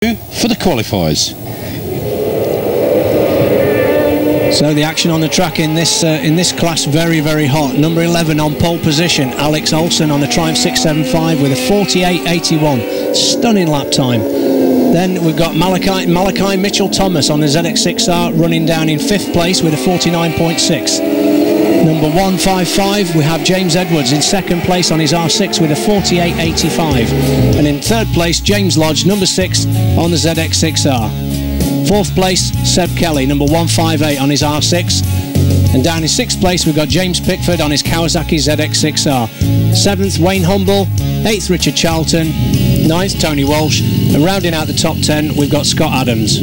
for the qualifiers. So the action on the track in this class very, very hot. Number 11 on pole position, Alex Olsen on the Triumph 675 with a 48.81. Stunning lap time. Then we've got Malachi Mitchell-Thomas on the ZX6R running down in 5th place with a 49.6. Number 155, we have James Edwards in 2nd place on his R6 with a 48.85. And in 3rd place, James Lodge, number 6 on the ZX6R. 4th place, Seb Kelly, number 158 on his R6. And down in 6th place, we've got James Pickford on his Kawasaki ZX6R. 7th, Wayne Humble. 8th, Richard Charlton. 9th, Tony Walsh. And rounding out the top 10, we've got Scott Adams.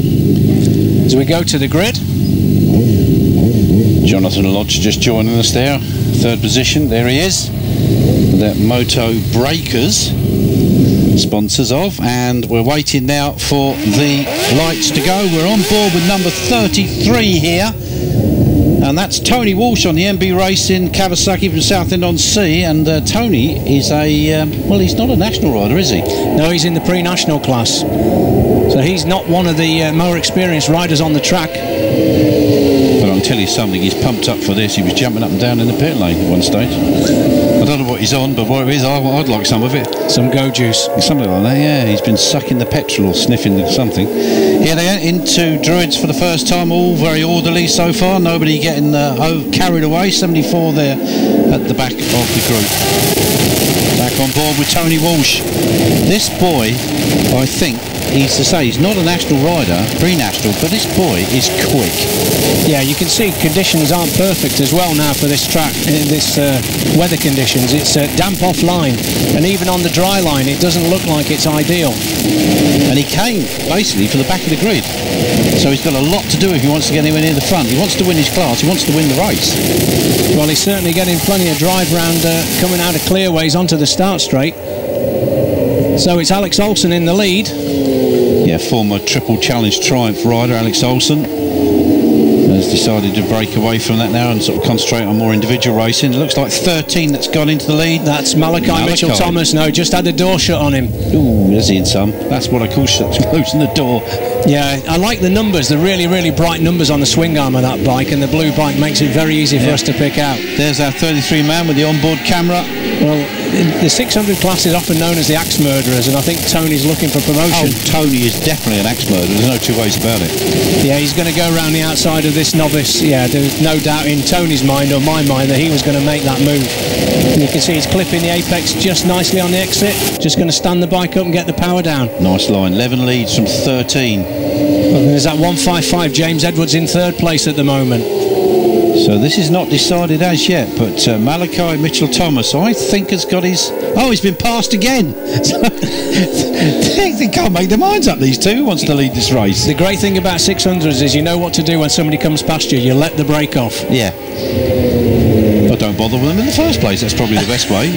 As we go to the grid, Jonathan Lodge just joining us there, 3rd position. There he is. The Moto Breakers, sponsors of, and we're waiting now for the lights to go. We're on board with number 33 here, and that's Tony Walsh on the MB Racing Kawasaki from Southend-on-Sea. And Tony is a well, he's not a national rider, is he? No, he's in the pre-national class, so he's not one of the more experienced riders on the track. But I'll tell you something, he's pumped up for this. He was jumping up and down in the pit lane at one stage. I don't know what he's on, but what it is, I'd like some of it. Some go juice. Something like that, yeah. He's been sucking the petrol or sniffing something. Here they are into Druids for the first time, all very orderly so far. Nobody getting carried away. 74 there at the back of the group. Back on board with Tony Walsh. This boy, I think, he's to say, he's not a national rider, pre-national, but this boy is quick. Yeah, you can see conditions aren't perfect as well now for this track, this weather conditions. It's damp offline, and even on the dry line, it doesn't look like it's ideal. And he came, basically, for the back of the grid. So he's got a lot to do if he wants to get anywhere near the front. He wants to win his class, he wants to win the race. Well, he's certainly getting plenty of drive round coming out of clearways onto the start straight. So it's Alex Olsen in the lead. Yeah, former Triple Challenge Triumph rider Alex Olsen has decided to break away from that now and sort of concentrate on more individual racing. It looks like 13 that's gone into the lead. That's Malachi Mitchell-Thomas. No, just had the door shut on him. Ooh, is he in some? That's what I call closing the door. Yeah, I like the numbers, the really, really bright numbers on the swing arm of that bike, and the blue bike makes it very easy for us to pick out. There's our 33 man with the onboard camera. Well, the 600 class is often known as the axe murderers, and I think Tony's looking for promotion. Oh, Tony is definitely an axe murderer. There's no two ways about it. Yeah, he's going to go around the outside of this novice. Yeah, there's no doubt in Tony's mind or my mind that he was going to make that move. And you can see he's clipping the apex just nicely on the exit. Just going to stand the bike up and get the power down. Nice line. 11 leads from 13. And there's that 155 James Edwards in 3rd place at the moment. So this is not decided as yet, but Malachi Mitchell-Thomas, I think, has got his... Oh, he's been passed again. They can't make their minds up, these two. Who wants to lead this race? The great thing about 600s is you know what to do when somebody comes past you. You let the brake off. Yeah. But don't bother with them in the first place. That's probably the best way.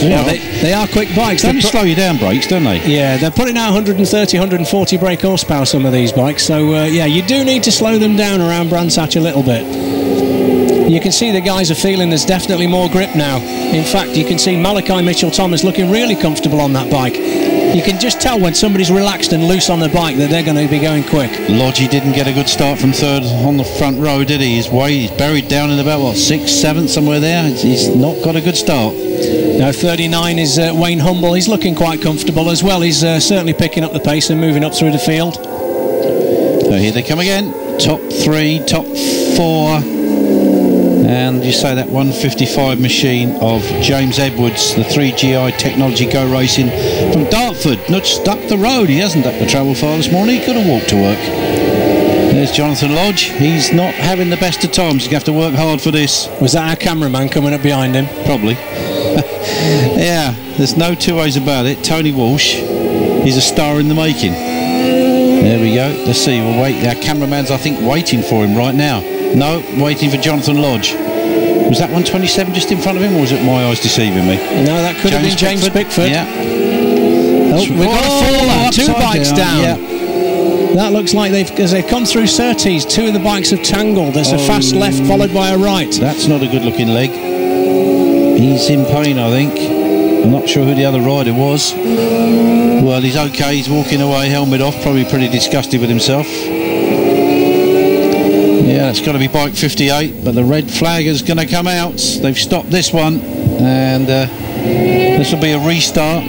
Well, they are quick bikes. They slow you down brakes, don't they? Yeah, they're putting out 130, 140 brake horsepower, some of these bikes. So, yeah, you do need to slow them down around Brands Hatch a little bit. You can see the guys are feeling there's definitely more grip now. In fact, you can see Malachi Mitchell-Thomas looking really comfortable on that bike. You can just tell when somebody's relaxed and loose on the bike that they're going to be going quick. Lodgy didn't get a good start from 3rd on the front row, did he? He's buried down in about, what, 6th, 7th, somewhere there. He's not got a good start. Now 39 is Wayne Humble. He's looking quite comfortable as well. He's certainly picking up the pace and moving up through the field. So here they come again. Top 3, top 4. And you say that 155 machine of James Edwards, the 3GI Technology Go Racing from Dartford, nudged up the road. He hasn't up the travel far this morning. He could have walked to work. There's Jonathan Lodge. He's not having the best of times. He's going to have to work hard for this. Was that our cameraman coming up behind him? Probably. Yeah, there's no two ways about it. Tony Walsh, he's a star in the making. There we go. Let's see. We'll wait. Our cameraman's, I think, waiting for him right now. No, waiting for Jonathan Lodge. Was that 127 just in front of him, or was it my eyes deceiving me? No, that could have been James Pickford. Yeah. Oh, we've got a faller. 2 bikes down. Yeah. That looks like as they've come through Surtees, 2 of the bikes have tangled. There's a fast left followed by a right. That's not a good looking leg. He's in pain, I think. I'm not sure who the other rider was. Well, he's okay, he's walking away, helmet off, probably pretty disgusted with himself. Yeah, it's got to be bike 58, but the red flag is going to come out. They've stopped this one, and this will be a restart.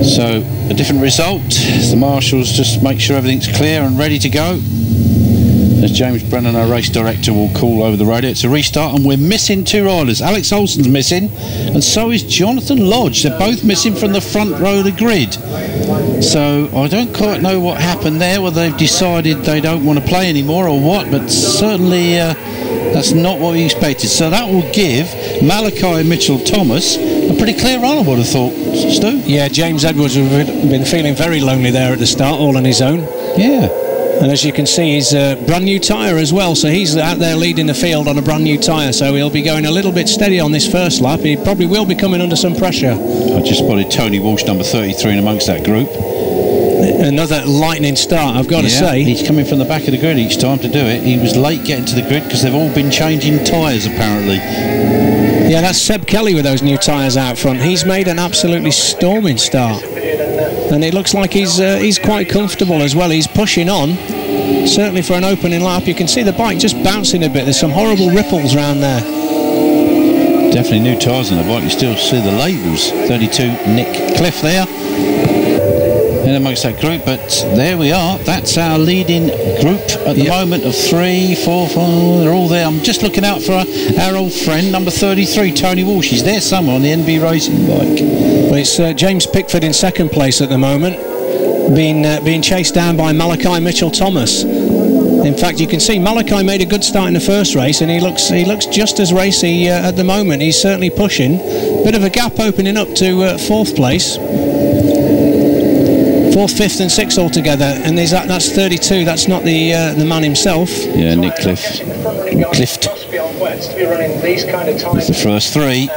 So, a different result. The marshals just make sure everything's clear and ready to go. As James Brennan, our race director, will call over the radio. It's a restart, and we're missing 2 riders. Alex Olsen's missing, and so is Jonathan Lodge. They're both missing from the front row of the grid. So I don't quite know what happened there, whether they've decided they don't want to play anymore or what, but certainly that's not what we expected. So that will give Malachi Mitchell-Thomas a pretty clear run, I would have thought, Stu. Yeah, James Edwards has been feeling very lonely there at the start, all on his own. Yeah. And as you can see, he's a brand new tyre as well, so he's out there leading the field on a brand new tyre, so he'll be going a little bit steady on this first lap. He probably will be coming under some pressure. I just spotted Tony Walsh, number 33, in amongst that group. Another lightning start, I've got to say. He's coming from the back of the grid each time to do it. He was late getting to the grid because they've all been changing tyres, apparently. Yeah, that's Seb Kelly with those new tyres out front. He's made an absolutely storming start. And it looks like he's quite comfortable as well. He's pushing on, certainly for an opening lap. You can see the bike just bouncing a bit. There's some horrible ripples around there. Definitely new tyres on the bike. You still see the labels. 32 Nick Cliff there in amongst that group, but there we are. That's our leading group at the moment of 3, 4, 5. They're all there. I'm just looking out for our old friend, number 33, Tony Walsh. He's there somewhere on the NB racing bike. Well, it's James Pickford in second place at the moment, being chased down by Malachi Mitchell-Thomas. In fact, you can see Malachi made a good start in the first race, and he looks just as racy at the moment. He's certainly pushing. Bit of a gap opening up to fourth place. 4th, 5th and 6th altogether, and that's 32. That's not the man himself. Yeah, Nick Clift. It's the first 3,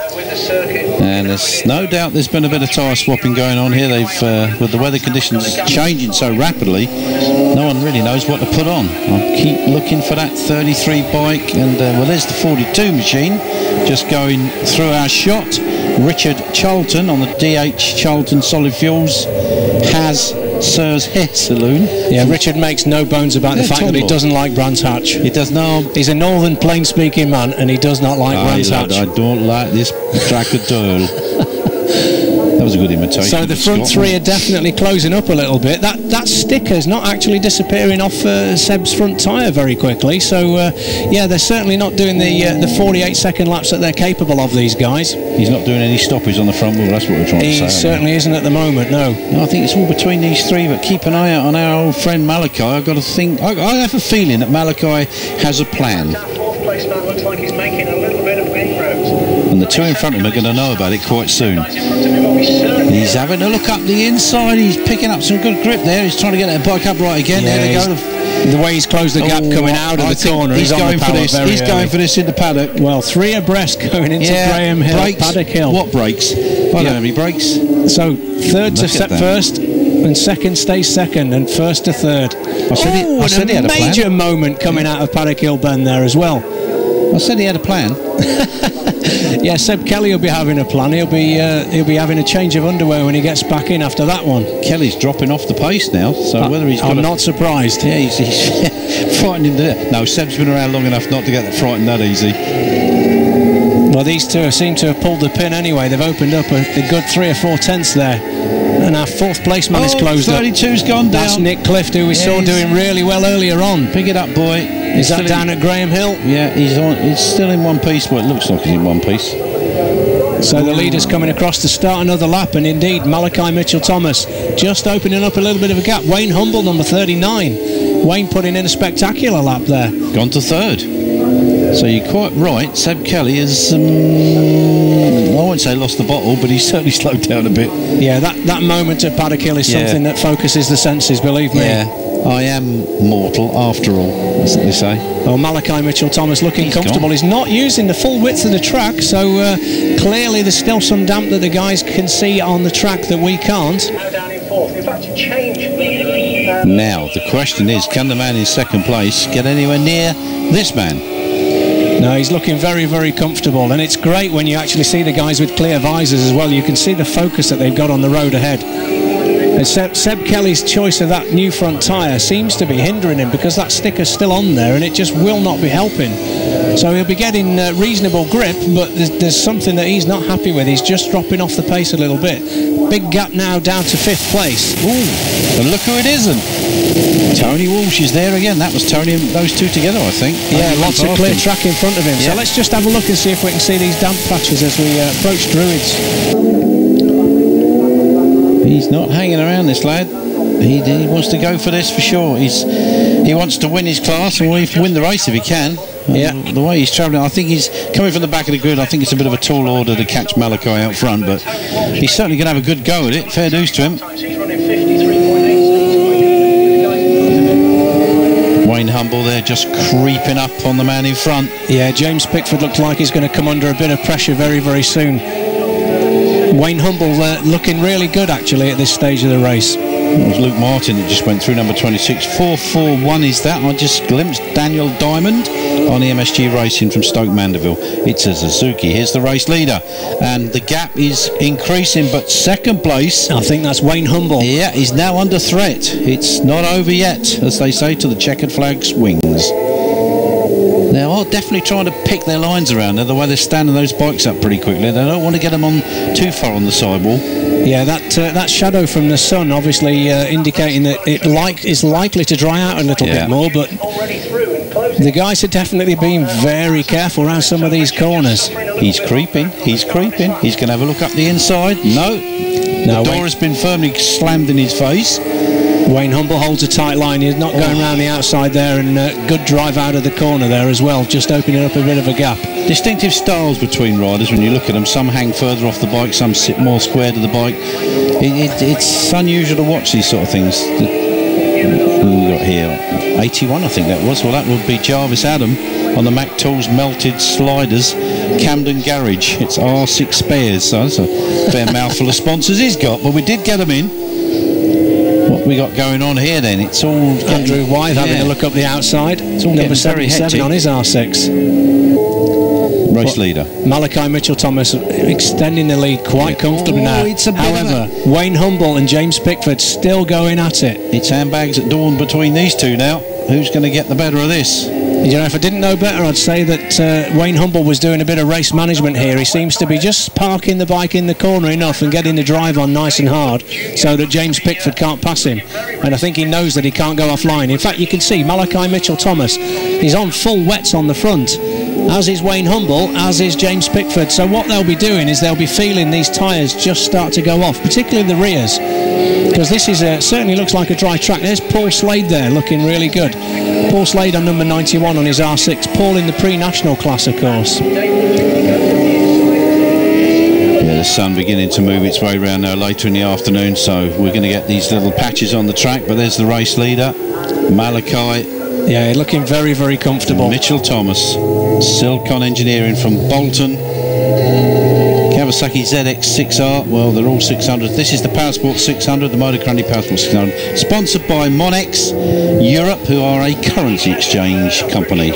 and there's no doubt there's been a bit of tyre swapping going on here. They've with the weather conditions changing so rapidly, no one really knows what to put on. I'll keep looking for that 33 bike, and well, there's the 42 machine just going through our shot. Richard Charlton on the DH Charlton Solid Fuels has Sir's Hair Saloon. Yeah, Richard makes no bones about the fact that he doesn't like Brands Hatch. He does not. He's a northern plain-speaking man, and he does not like Brands Hatch. I don't like this track at all. That was a good imitation. So the front 3 are definitely closing up a little bit. That sticker's not actually disappearing off Seb's front tyre very quickly. So yeah, they're certainly not doing the 48-second laps that they're capable of, these guys. He's not doing any stoppage on the front wheel. That's what we're trying to say. He certainly isn't at the moment. No. I think it's all between these 3. But keep an eye out on our old friend Malachi. I've got to think. I have a feeling that Malachi has a plan. Looks like he's making a little bit of inroads. And the 2 in front of him are going to know about it quite soon. He's having a look up the inside. He's picking up some good grip there. He's trying to get that bike up right again. Yeah, there they go. The way he's closed the gap coming out of the corner. He's going for this. He's going for this in the paddock. Well, 3 abreast going into Graham Hill. Brakes. Paddock Hill. What brakes? I don't have any brakes. So 3rd to first, and 2nd stays 2nd, and 1st to 3rd. I said he had a plan. Major moment coming out of Paddock Hill Bend there as well. I said he had a plan. Yeah, Seb Kelly will be having a plan. He'll be having a change of underwear when he gets back in after that one. Kelly's dropping off the pace now, so whether he's got I'm not surprised. Yeah, he's frightened him to death. No, Seb's been around long enough not to get frightened that easy. Well, these 2 seem to have pulled the pin anyway. They've opened up a good 3 or 4 tenths there. And our 4th place man is closed 32's gone down. That's Nick Clift, who we saw doing really well earlier on. Pick it up, boy. Is that down at Graham Hill? Yeah, he's still in one piece. Well, it looks like he's in one piece. So the leader's coming across to start another lap, and indeed Malachi Mitchell-Thomas just opening up a little bit of a gap. Wayne Humble, number 39. Wayne putting in a spectacular lap there. Gone to 3rd. So you're quite right. Seb Kelly has, I won't say lost the bottle, but he's certainly slowed down a bit. Yeah, that moment at Paddock Hill is something that focuses the senses, believe me. Yeah, I am mortal after all, as they say. Well, Malachi Mitchell-Thomas looking comfortable. He's not using the full width of the track, so clearly there's still some damp that the guys can see on the track that we can't. Now down in 4th. In fact, change. Now, the question is, can the man in 2nd place get anywhere near this man? No, he's looking very, very comfortable, and it's great when you actually see the guys with clear visors as well. You can see the focus that they've got on the road ahead. And Seb Kelly's choice of that new front tyre seems to be hindering him, because that sticker's still on there and it just will not be helping. So he'll be getting reasonable grip, but there's something that he's not happy with. He's just dropping off the pace a little bit. Big gap now down to 5th place. Ooh, and look who it isn't. Tony Walsh is there again. That was Tony and those two together, I think. Yeah, lots of clear track in front of him. Yeah. So let's just have a look and see if we can see these damp patches as we approach Druids. He's not hanging around, this lad. He wants to go for this for sure. He wants to win his class and win the race if he can. Yeah. The way he's travelling, I think he's coming from the back of the grid. I think it's a bit of a tall order to catch Malachi out front, but he's certainly going to have a good go at it. Fair dues to him. Wayne Humble there just creeping up on the man in front. Yeah, James Pickford looked like he's going to come under a bit of pressure very, very soon. Wayne Humble looking really good actually at this stage of the race. It was Luke Martin that just went through number 26. 441 is that. I just glimpsed Daniel Diamond on MSG Racing from Stoke Mandeville. It's a Suzuki. Here's the race leader, and the gap is increasing, but second place, I think that's Wayne Humble. Yeah, he's now under threat. It's not over yet, as they say, till the checkered flag swings. They are definitely trying to pick their lines around there, the way they're standing those bikes up pretty quickly. They don't want to get them on too far on the sidewall. Yeah, that shadow from the sun obviously indicating that it is likely to dry out a little bit more, but the guys are definitely being very careful around some of these corners. He's creeping, he's creeping. He's going to have a look up the inside. No, the door has been firmly slammed in his face. Wayne Humble holds a tight line. He's not going around the outside there, and good drive out of the corner there as well, just opening up a bit of a gap. Distinctive styles between riders when you look at them. Some hang further off the bike, some sit more square to the bike. It's unusual to watch these sort of things. Who we got here? 81, I think that was. Well, that would be Jarvis Adam on the Mac Tools Melted Sliders Camden Garage. It's R6 spares, so that's a fair mouthful of sponsors he's got, but we did get them in. What we got going on here then? It's all Andrew White having a look up the outside. It's all number 77 on his R6. Race leader Malachi Mitchell-Thomas extending the lead quite comfortably now. However, Wayne Humble and James Pickford still going at it. It's handbags at dawn between these two now. Who's going to get the better of this? You know, if I didn't know better, I'd say that Wayne Humble was doing a bit of race management here. He seems to be just parking the bike in the corner enough and getting the drive on nice and hard so that James Pickford can't pass him. And I think he knows that he can't go offline. In fact, you can see Malachi Mitchell-Thomas, he's on full wets on the front, as is Wayne Humble, as is James Pickford. So what they'll be doing is they'll be feeling these tyres just start to go off, particularly the rears, because this is certainly looks like a dry track. There's Paul Slade there looking really good. Paul Slade on number 91 on his R6. Paul in the pre-national class, of course. Yeah, the sun beginning to move its way around now later in the afternoon, so we're going to get these little patches on the track. But there's the race leader, Malachi. Yeah, looking very, very comfortable. Mitchell-Thomas, Silicone Engineering from Bolton. Kawasaki ZX6R, well, they're all 600. This is the Powersport 600, the Motor Grundy Powersport 600, sponsored by Monex Europe, who are a currency exchange company.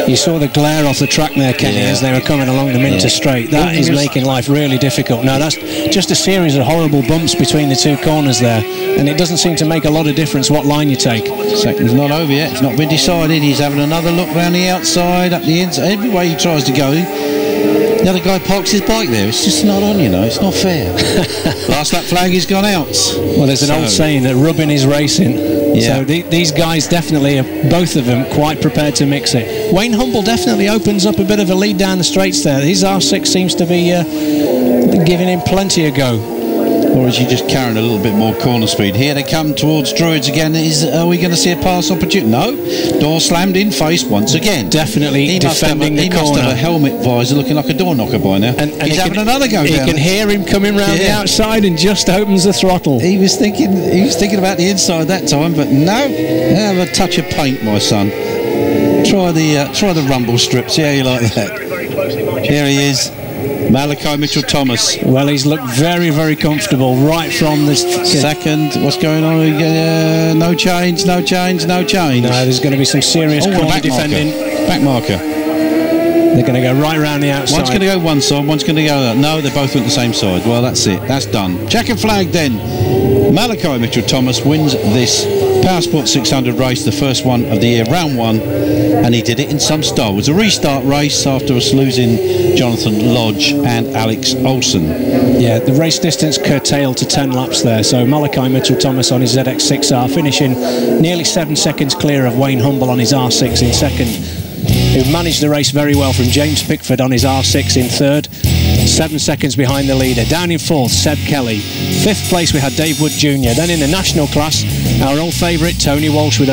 You saw the glare off the track there, Kenny, as they were coming along the Minter Straight. That is making life really difficult. Now, that's just a series of horrible bumps between the two corners there, and it doesn't seem to make a lot of difference what line you take. Second's not over yet. It's not been decided. He's having another look round the outside, up the inside. Every way he tries to go, the other guy parks his bike there. It's just not on, you know. It's not fair. Last lap flag has gone out. Well, there's an old saying that rubbing is racing. Yeah. So these guys definitely are, both of them, quite prepared to mix it. Wayne Humble definitely opens up a bit of a lead down the straights there. His R6 seems to be giving him plenty of go. Or is he just carrying a little bit more corner speed? Here they come towards Druids again. Are we going to see a pass opportunity? No. Door slammed in face once again. Definitely defending the corner. He must have a helmet visor looking like a door knocker by now. And he's having another go down. You can hear him coming round the outside and just opens the throttle. He was thinking about the inside that time, but no. Have a touch of paint, my son. Try the rumble strip. See how you like that. Here he is. Malachi Mitchell-Thomas. Well, he's looked very, very comfortable right from the second. What's going on? No change, no change, no change. No, there's going to be some serious corner defending. track marker. They're going to go right round the outside. One's going to go one side, one's going to go that. No, they both went the same side. Well, that's it. That's done. Checkered flag then. Malachi Mitchell-Thomas wins this Powersport 600 race, the first one of the year, round 1, and he did it in some style. It was a restart race after us losing Jonathan Lodge and Alex Olsen. Yeah, the race distance curtailed to 10 laps there, so Malachi Mitchell-Thomas on his ZX6R finishing nearly 7 seconds clear of Wayne Humble on his R6 in second, who managed the race very well from James Pickford on his R6 in third, 7 seconds behind the leader. Down in fourth, Seb Kelly. Fifth place we had Dave Wood Jr. Then in the national class, our old favourite Tony Walsh with